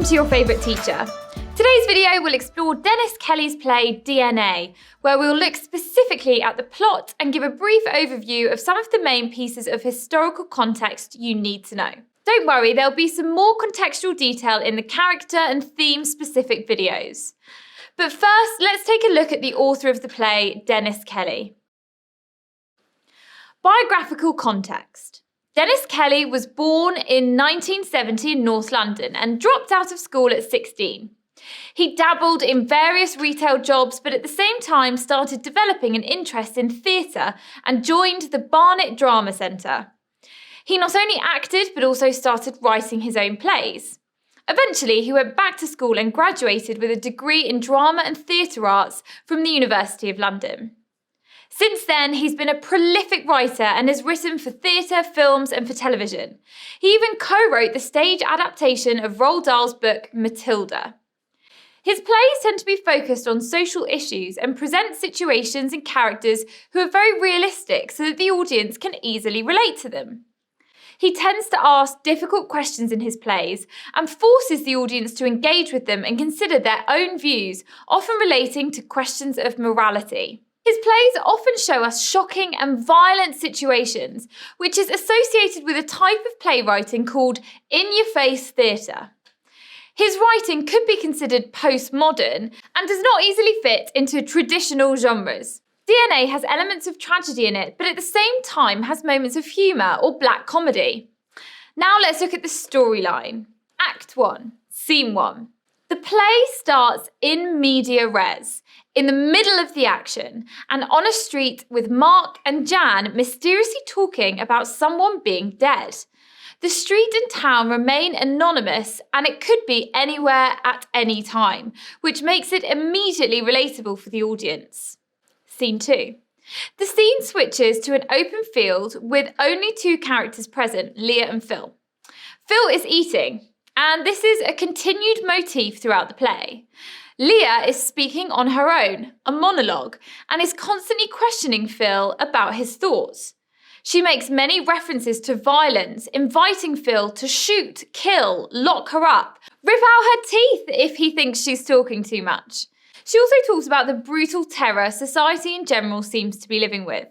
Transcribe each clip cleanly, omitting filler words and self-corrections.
welcome to your favourite teacher. Today's video will explore Dennis Kelly's play DNA, where we'll look specifically at the plot and give a brief overview of some of the main pieces of historical context you need to know. Don't worry, there'll be some more contextual detail in the character and theme-specific videos. But first, let's take a look at the author of the play, Dennis Kelly. Biographical context. Dennis Kelly was born in 1970 in North London and dropped out of school at 16. He dabbled in various retail jobs, but at the same time started developing an interest in theatre and joined the Barnet Drama Centre. He not only acted, but also started writing his own plays. Eventually, he went back to school and graduated with a degree in drama and theatre arts from the University of London. Since then, he's been a prolific writer and has written for theatre, films and for television. He even co-wrote the stage adaptation of Roald Dahl's book, Matilda. His plays tend to be focused on social issues and present situations and characters who are very realistic so that the audience can easily relate to them. He tends to ask difficult questions in his plays and forces the audience to engage with them and consider their own views, often relating to questions of morality. His plays often show us shocking and violent situations, which is associated with a type of playwriting called in-your-face theatre. His writing could be considered postmodern and does not easily fit into traditional genres. DNA has elements of tragedy in it, but at the same time has moments of humour or black comedy. Now let's look at the storyline. Act 1, Scene 1. The play starts in media res, in the middle of the action, and on a street with Mark and Jan mysteriously talking about someone being dead. The street and town remain anonymous, and it could be anywhere at any time, which makes it immediately relatable for the audience. Scene 2. The scene switches to an open field with only two characters present, Leah and Phil. Phil is eating, and this is a continued motif throughout the play. Leah is speaking on her own, a monologue, and is constantly questioning Phil about his thoughts. She makes many references to violence, inviting Phil to shoot, kill, lock her up, rip out her teeth if he thinks she's talking too much. She also talks about the brutal terror society in general seems to be living with.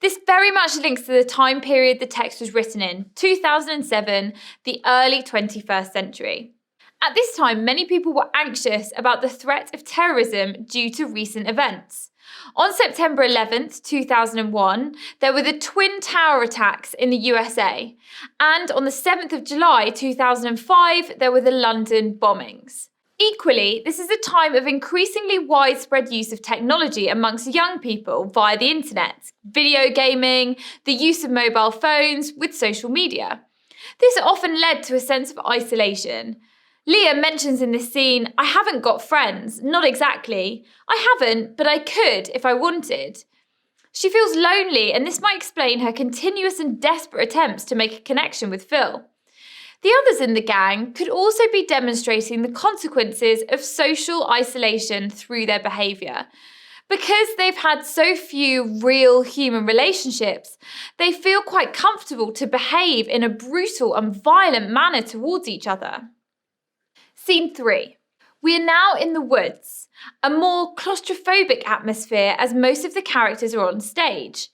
This very much links to the time period the text was written in, 2007, the early 21st century. At this time, many people were anxious about the threat of terrorism due to recent events. On September 11th, 2001, there were the Twin Tower attacks in the USA, and on the 7th of July 2005, there were the London bombings. Equally, this is a time of increasingly widespread use of technology amongst young people via the internet, video gaming, the use of mobile phones with social media. This often led to a sense of isolation. Leah mentions in this scene, "I haven't got friends." Not exactly. I haven't, but I could if I wanted. She feels lonely, and this might explain her continuous and desperate attempts to make a connection with Phil. The others in the gang could also be demonstrating the consequences of social isolation through their behaviour. Because they've had so few real human relationships, they feel quite comfortable to behave in a brutal and violent manner towards each other. Scene 3. We are now in the woods, a more claustrophobic atmosphere as most of the characters are on stage.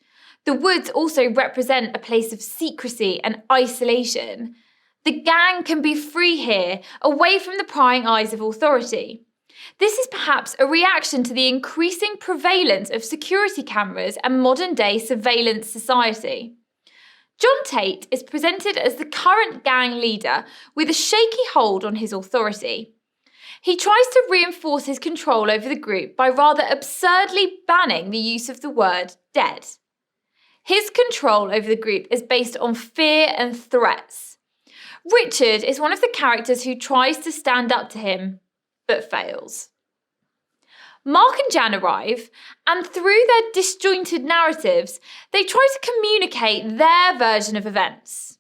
The woods also represent a place of secrecy and isolation. The gang can be free here, away from the prying eyes of authority. This is perhaps a reaction to the increasing prevalence of security cameras and modern-day surveillance society. John Tate is presented as the current gang leader with a shaky hold on his authority. He tries to reinforce his control over the group by rather absurdly banning the use of the word dead. His control over the group is based on fear and threats. Richard is one of the characters who tries to stand up to him, but fails. Mark and Jan arrive, and through their disjointed narratives, they try to communicate their version of events.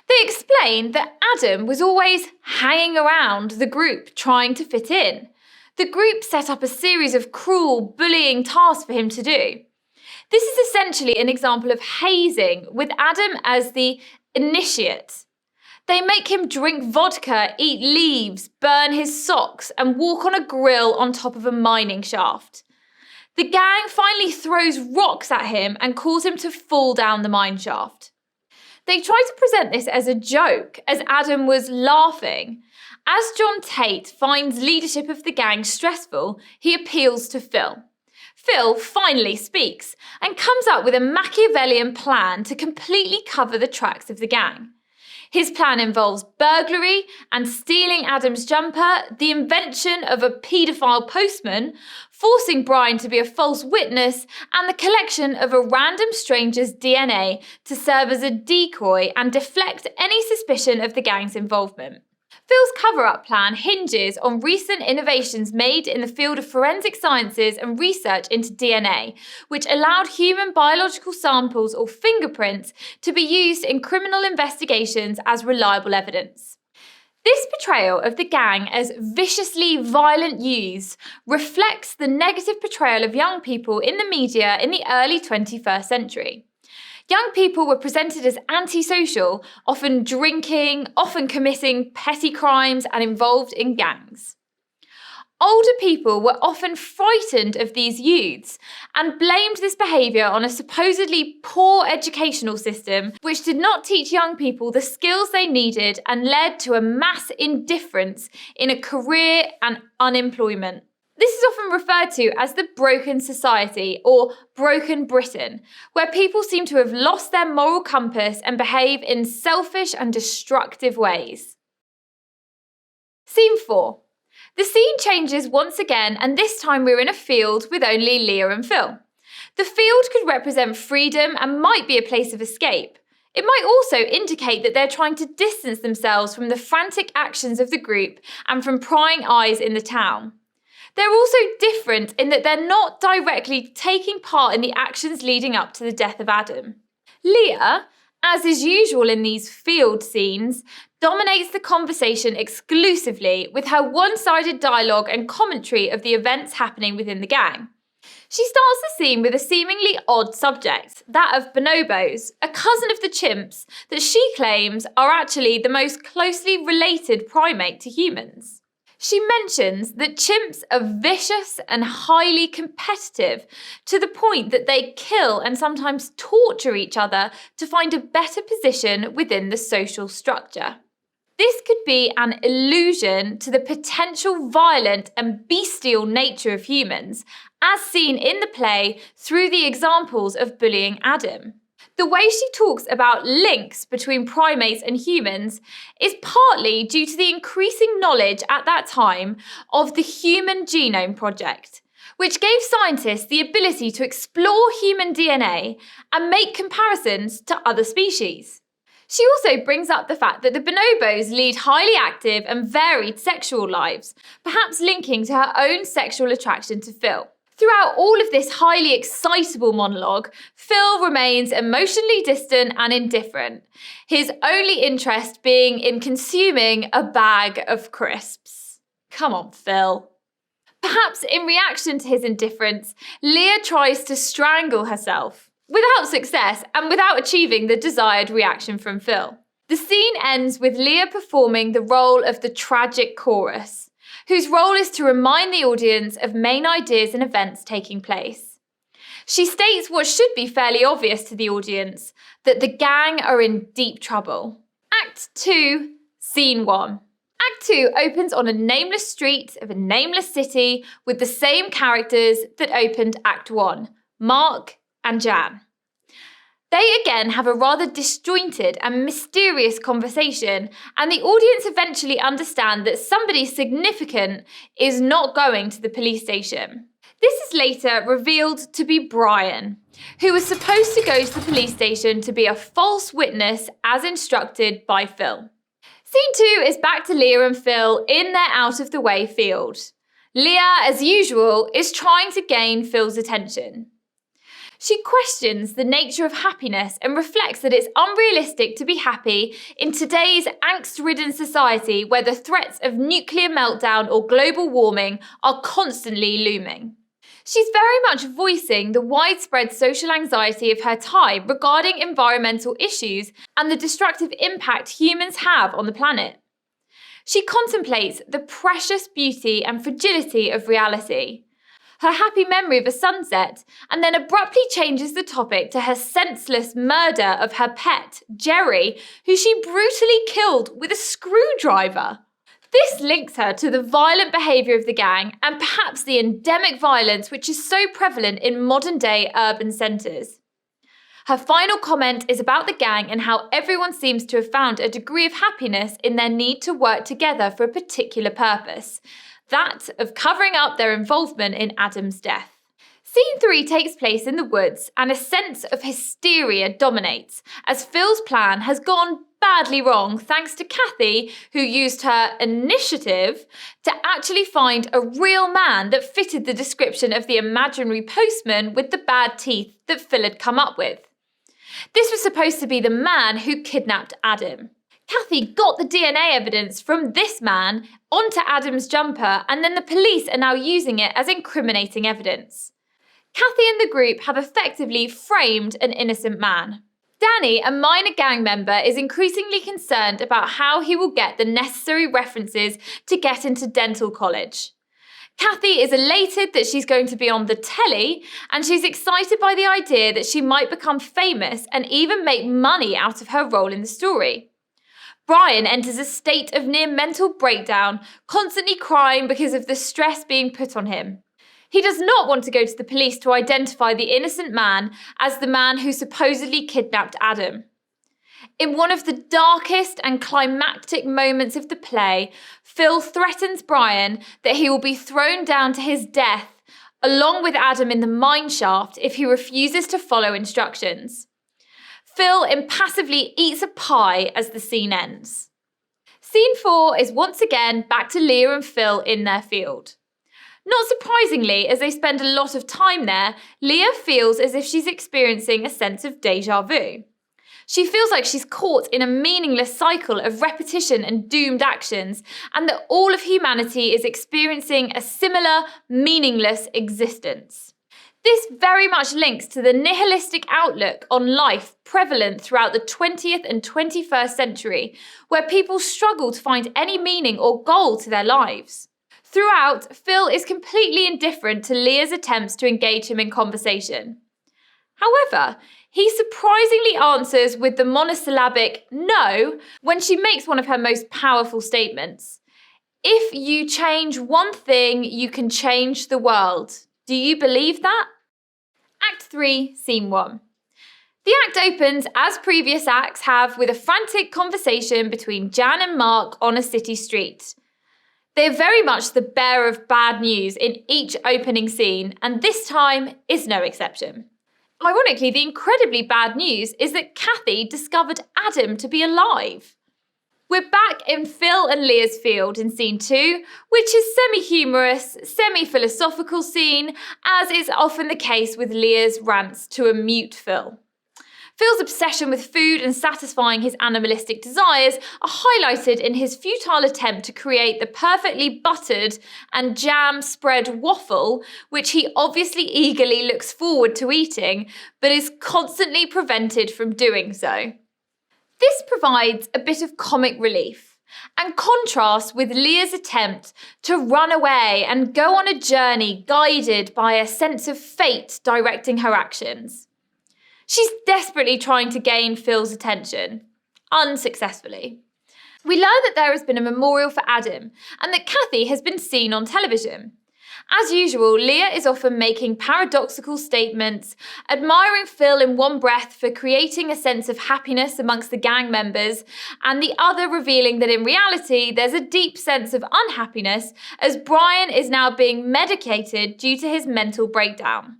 They explain that Adam was always hanging around the group trying to fit in. The group set up a series of cruel, bullying tasks for him to do. This is essentially an example of hazing, with Adam as the initiate. They make him drink vodka, eat leaves, burn his socks, and walk on a grill on top of a mining shaft. The gang finally throws rocks at him and calls him to fall down the mine shaft. They try to present this as a joke, as Adam was laughing. As John Tate finds leadership of the gang stressful, he appeals to Phil. Phil finally speaks and comes up with a Machiavellian plan to completely cover the tracks of the gang. His plan involves burglary and stealing Adam's jumper, the invention of a paedophile postman, forcing Brian to be a false witness, and the collection of a random stranger's DNA to serve as a decoy and deflect any suspicion of the gang's involvement. Phil's cover-up plan hinges on recent innovations made in the field of forensic sciences and research into DNA, which allowed human biological samples or fingerprints to be used in criminal investigations as reliable evidence. This portrayal of the gang as viciously violent youths reflects the negative portrayal of young people in the media in the early 21st century. Young people were presented as antisocial, often drinking, often committing petty crimes and involved in gangs. Older people were often frightened of these youths and blamed this behaviour on a supposedly poor educational system which did not teach young people the skills they needed and led to a mass indifference in a career and unemployment. This is often referred to as the broken society or broken Britain, where people seem to have lost their moral compass and behave in selfish and destructive ways. Scene 4. The scene changes once again, and this time we're in a field with only Leah and Phil. The field could represent freedom and might be a place of escape. It might also indicate that they're trying to distance themselves from the frantic actions of the group and from prying eyes in the town. They're also different in that they're not directly taking part in the actions leading up to the death of Adam. Leah, as is usual in these field scenes, dominates the conversation exclusively with her one-sided dialogue and commentary of the events happening within the gang. She starts the scene with a seemingly odd subject, that of bonobos, a cousin of the chimps that she claims are actually the most closely related primate to humans. She mentions that chimps are vicious and highly competitive to the point that they kill and sometimes torture each other to find a better position within the social structure. This could be an allusion to the potential violent and bestial nature of humans, as seen in the play through the examples of bullying Adam. The way she talks about links between primates and humans is partly due to the increasing knowledge at that time of the Human Genome Project, which gave scientists the ability to explore human DNA and make comparisons to other species. She also brings up the fact that the bonobos lead highly active and varied sexual lives, perhaps linking to her own sexual attraction to Phil. Throughout all of this highly excitable monologue, Phil remains emotionally distant and indifferent, his only interest being in consuming a bag of crisps. Come on, Phil. Perhaps in reaction to his indifference, Leah tries to strangle herself, without success and without achieving the desired reaction from Phil. The scene ends with Leah performing the role of the tragic chorus, whose role is to remind the audience of main ideas and events taking place. She states what should be fairly obvious to the audience, that the gang are in deep trouble. Act 2, Scene 1. Act 2 opens on a nameless street of a nameless city with the same characters that opened Act 1, Mark and Jan. They again have a rather disjointed and mysterious conversation, and the audience eventually understand that somebody significant is not going to the police station. This is later revealed to be Brian, who was supposed to go to the police station to be a false witness as instructed by Phil. Scene 2 is back to Leah and Phil in their out-of-the-way field. Leah, as usual, is trying to gain Phil's attention. She questions the nature of happiness and reflects that it's unrealistic to be happy in today's angst-ridden society where the threats of nuclear meltdown or global warming are constantly looming. She's very much voicing the widespread social anxiety of her time regarding environmental issues and the destructive impact humans have on the planet. She contemplates the precious beauty and fragility of reality, her happy memory of a sunset, and then abruptly changes the topic to her senseless murder of her pet, Jerry, who she brutally killed with a screwdriver. This links her to the violent behaviour of the gang and perhaps the endemic violence which is so prevalent in modern-day urban centres. Her final comment is about the gang and how everyone seems to have found a degree of happiness in their need to work together for a particular purpose, that of covering up their involvement in Adam's death. Scene 3 takes place in the woods and a sense of hysteria dominates as Phil's plan has gone badly wrong thanks to Kathy, who used her initiative to actually find a real man that fitted the description of the imaginary postman with the bad teeth that Phil had come up with. This was supposed to be the man who kidnapped Adam. Kathy got the DNA evidence from this man onto Adam's jumper, and then the police are now using it as incriminating evidence. Kathy and the group have effectively framed an innocent man. Danny, a minor gang member, is increasingly concerned about how he will get the necessary references to get into dental college. Kathy is elated that she's going to be on the telly, and she's excited by the idea that she might become famous and even make money out of her role in the story. Brian enters a state of near mental breakdown, constantly crying because of the stress being put on him. He does not want to go to the police to identify the innocent man as the man who supposedly kidnapped Adam. In one of the darkest and climactic moments of the play, Phil threatens Brian that he will be thrown down to his death along with Adam in the mine shaft if he refuses to follow instructions. Phil impassively eats a pie as the scene ends. Scene 4 is once again back to Leah and Phil in their field. Not surprisingly, as they spend a lot of time there, Leah feels as if she's experiencing a sense of déjà vu. She feels like she's caught in a meaningless cycle of repetition and doomed actions, and that all of humanity is experiencing a similar, meaningless existence. This very much links to the nihilistic outlook on life prevalent throughout the 20th and 21st century, where people struggle to find any meaning or goal to their lives. Throughout, Phil is completely indifferent to Leah's attempts to engage him in conversation. However, he surprisingly answers with the monosyllabic no when she makes one of her most powerful statements. If you change one thing, you can change the world. Do you believe that? Act 3, Scene 1. The act opens, as previous acts have, with a frantic conversation between Jan and Mark on a city street. They are very much the bearer of bad news in each opening scene, and this time is no exception. Ironically, the incredibly bad news is that Kathy discovered Adam to be alive. We're back in Phil and Leah's field in scene 2, which is semi-humorous, semi-philosophical scene, as is often the case with Leah's rants to a mute Phil. Phil's obsession with food and satisfying his animalistic desires are highlighted in his futile attempt to create the perfectly buttered and jam-spread waffle, which he obviously eagerly looks forward to eating, but is constantly prevented from doing so. This provides a bit of comic relief and contrasts with Leah's attempt to run away and go on a journey guided by a sense of fate directing her actions. She's desperately trying to gain Phil's attention, unsuccessfully. We learn that there has been a memorial for Adam and that Kathy has been seen on television. As usual, Leah is often making paradoxical statements, admiring Phil in one breath for creating a sense of happiness amongst the gang members, and the other revealing that in reality there's a deep sense of unhappiness as Brian is now being medicated due to his mental breakdown.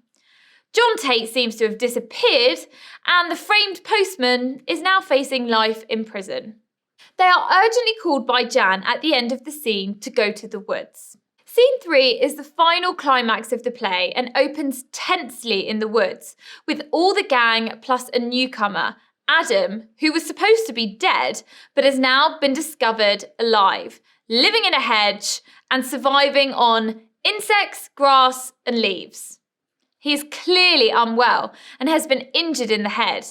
John Tate seems to have disappeared, and the framed postman is now facing life in prison. They are urgently called by Jan at the end of the scene to go to the woods. Scene 3 is the final climax of the play and opens tensely in the woods, with all the gang plus a newcomer, Adam, who was supposed to be dead but has now been discovered alive, living in a hedge and surviving on insects, grass, and leaves. He is clearly unwell and has been injured in the head.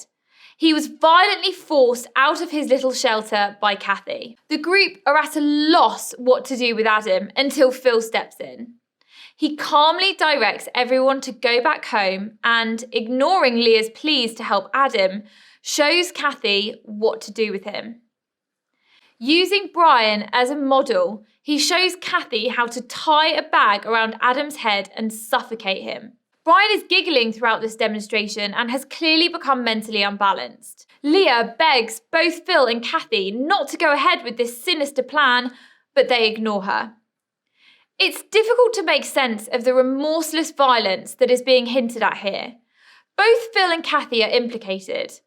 He was violently forced out of his little shelter by Kathy. The group are at a loss what to do with Adam until Phil steps in. He calmly directs everyone to go back home and, ignoring Leah's pleas to help Adam, shows Kathy what to do with him. Using Brian as a model, he shows Kathy how to tie a bag around Adam's head and suffocate him. Brian is giggling throughout this demonstration and has clearly become mentally unbalanced. Leah begs both Phil and Kathy not to go ahead with this sinister plan, but they ignore her. It's difficult to make sense of the remorseless violence that is being hinted at here. Both Phil and Kathy are implicated.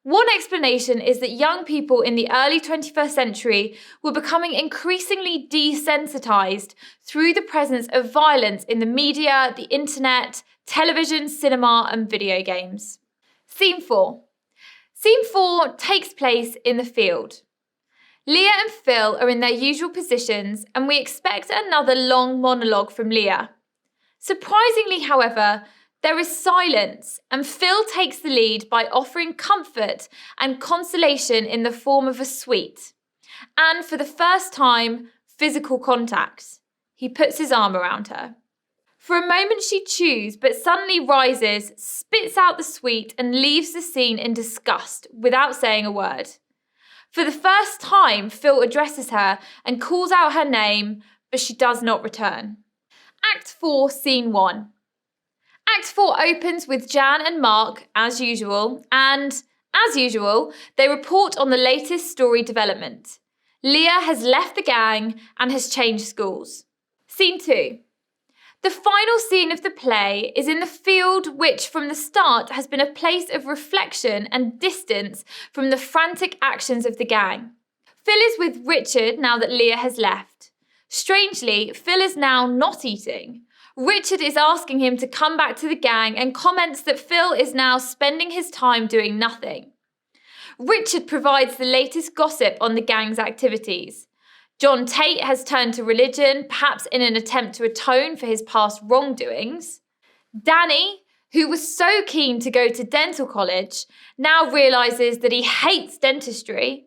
One explanation is that young people in the early 21st century were becoming increasingly desensitized through the presence of violence in the media, the internet, television, cinema, and video games. Scene 4. Scene 4 takes place in the field. Leah and Phil are in their usual positions, and we expect another long monologue from Leah. Surprisingly, however, there is silence, and Phil takes the lead by offering comfort and consolation in the form of a sweet. And for the first time, physical contact. He puts his arm around her. For a moment she chews, but suddenly rises, spits out the sweet, and leaves the scene in disgust without saying a word. For the first time, Phil addresses her and calls out her name, but she does not return. Act 4, Scene 1. Act 4 opens with Jan and Mark, as usual, and, as usual, they report on the latest story development. Leah has left the gang and has changed schools. Scene 2. The final scene of the play is in the field, which from the start has been a place of reflection and distance from the frantic actions of the gang. Phil is with Richard now that Leah has left. Strangely, Phil is now not eating. Richard is asking him to come back to the gang and comments that Phil is now spending his time doing nothing. Richard provides the latest gossip on the gang's activities. John Tate has turned to religion, perhaps in an attempt to atone for his past wrongdoings. Danny, who was so keen to go to dental college, now realises that he hates dentistry.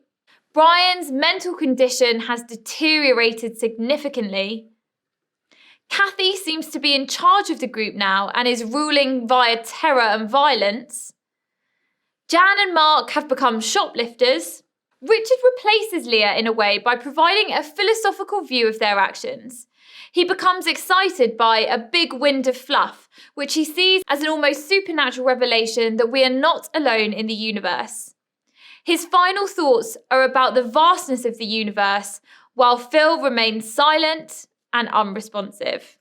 Brian's mental condition has deteriorated significantly. Kathy seems to be in charge of the group now and is ruling via terror and violence. Jan and Mark have become shoplifters. Richard replaces Leah in a way by providing a philosophical view of their actions. He becomes excited by a big wind of fluff, which he sees as an almost supernatural revelation that we are not alone in the universe. His final thoughts are about the vastness of the universe, while Phil remains silent and unresponsive.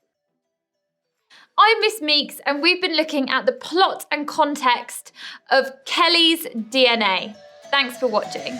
I'm Miss Meeks, and we've been looking at the plot and context of Kelly's DNA. Thanks for watching.